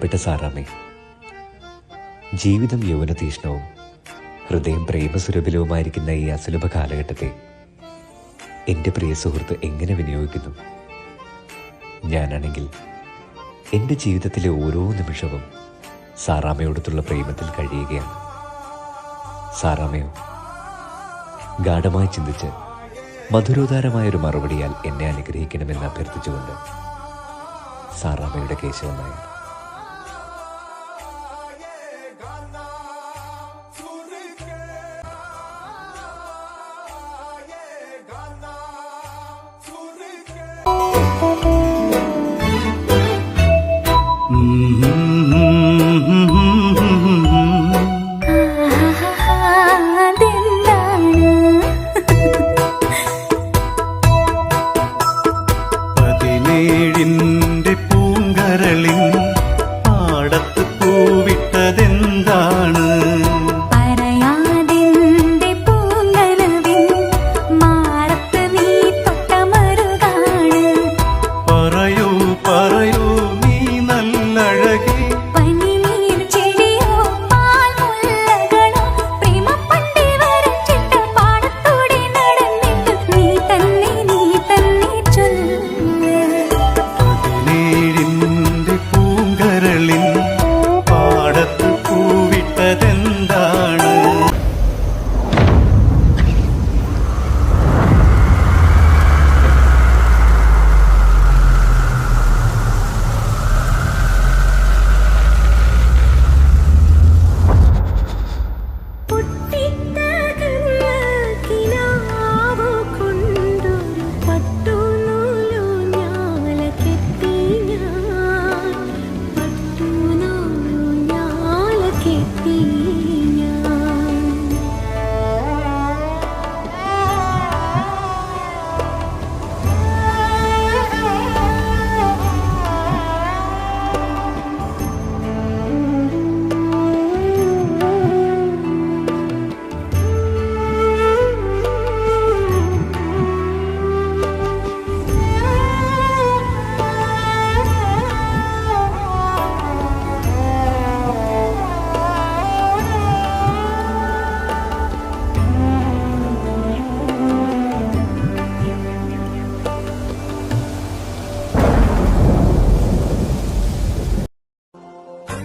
പ്രിയപ്പെട്ട സാറാമ്മേ, ജീവിതം യൗവനതീഷ്ണവും ഹൃദയം പ്രേമസുരഭിലവുമായിരിക്കുന്ന ഈ അസുലഭ കാലഘട്ടത്തെ എൻ്റെ പ്രിയ സുഹൃത്ത് എങ്ങനെ വിനിയോഗിക്കുന്നു? ഞാനാണെങ്കിൽ എൻ്റെ ജീവിതത്തിലെ ഓരോ നിമിഷവും സാറാമ്മയോടത്തുള്ള പ്രേമത്തിൽ കഴിയുകയാണ്. സാറാമ്മയോ ഗാഢമായി ചിന്തിച്ച് മധുരോദാരമായൊരു മറുപടിയാൽ എന്നെ അനുഗ്രഹിക്കണമെന്ന് അഭ്യർത്ഥിച്ചുകൊണ്ട് സാറാമ്മയുടെ കേശവൻ നായർ.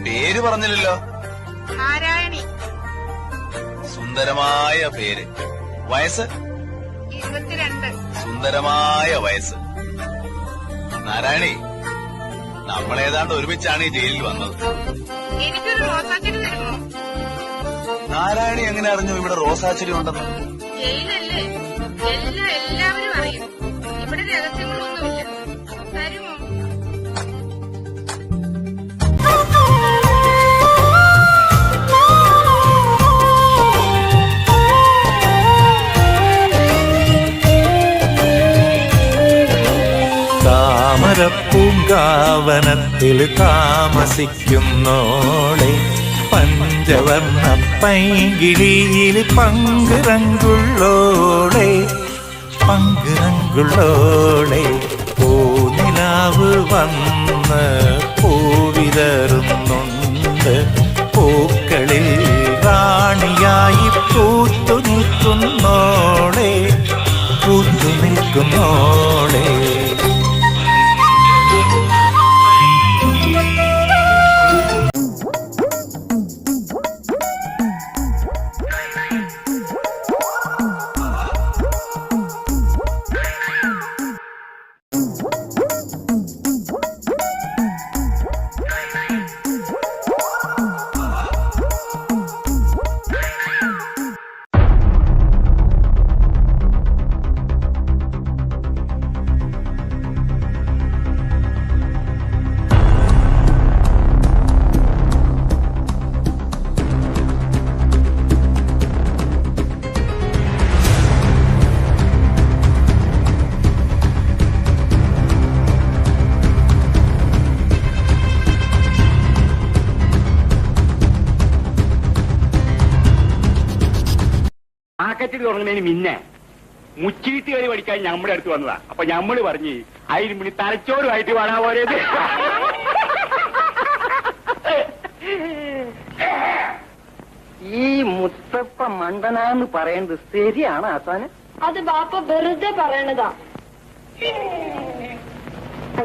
പേര് പറഞ്ഞില്ലല്ലോ. നാരായണി. സുന്ദരമായ പേര്. വയസ്സ്? 22. സുന്ദരമായ വയസ്സ്. നാരായണി, നമ്മളേതാണ്ട് ഒരുമിച്ചാണ് ഈ ജയിലിൽ വന്നത്. എനിക്കൊരു റോസാച്ചെടി തരുമോ? നാരായണി എങ്ങനെ അറിഞ്ഞു ഇവിടെ റോസാച്ചെടി ഉണ്ടെന്ന്? ജയിലല്ലേ, എല്ലാവരും അറിയും. ഇവിടെ രഹസ്യങ്ങളൊന്നുമില്ല. തരുമോ? താമരപ്പൂങ്കാവനത്തിൽ താമസിക്കുന്നോളെ, പഞ്ചവർണ്ണ പൈങ്കിളിയിൽ പങ്കുരങ്കുള്ളോളെ, പങ്കുരങ്കുള്ളോളെ. പൂനിലാവ് വന്ന് പൂവിതറുന്നുണ്ട്, പൂക്കളിൽ റാണിയായി പൂത്തു നിൽക്കുന്നോളെ, പൂത്തു നിൽക്കുന്നോളെ. മാർക്കറ്റിൽ തുടങ്ങുന്നതിന് മുന്നേ മുച്ചീട്ട് കളി പഠിക്കാൻ നമ്മുടെ അടുത്ത് വന്നതാ. അപ്പൊ ഞമ്മള് പറഞ്ഞ് അതിന് മുന്നിൽ തലച്ചോറുമായിട്ട് വേണാ പോരേത്. ഈ മുത്തപ്പ മണ്ടനാന്ന് പറയുന്നത് ശരിയാണ് ആസാന്? അത് ബാപ്പ വെറുതെ പറയണതാ.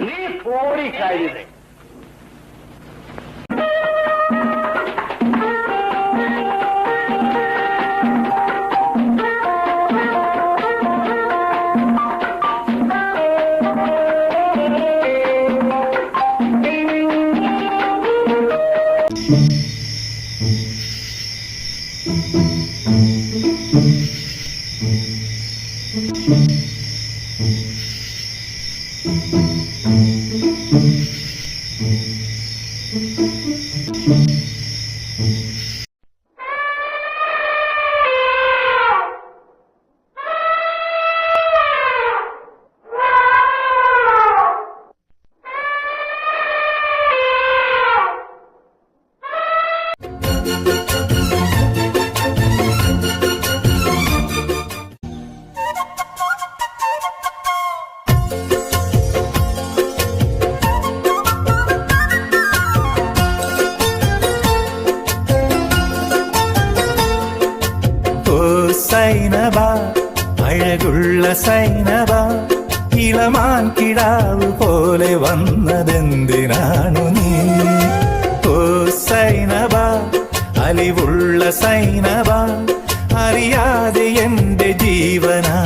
നീ പോടി കാര്യതേ. സൈനബ അഴകുള്ള സൈനബ ഇളമാൻ കിടാവ് പോലെ വന്നതെന്തിനാണു നീ? ഓ സൈനബ അലിവുള്ള സൈനബ അറിയാതെ എന്റെ ജീവനാ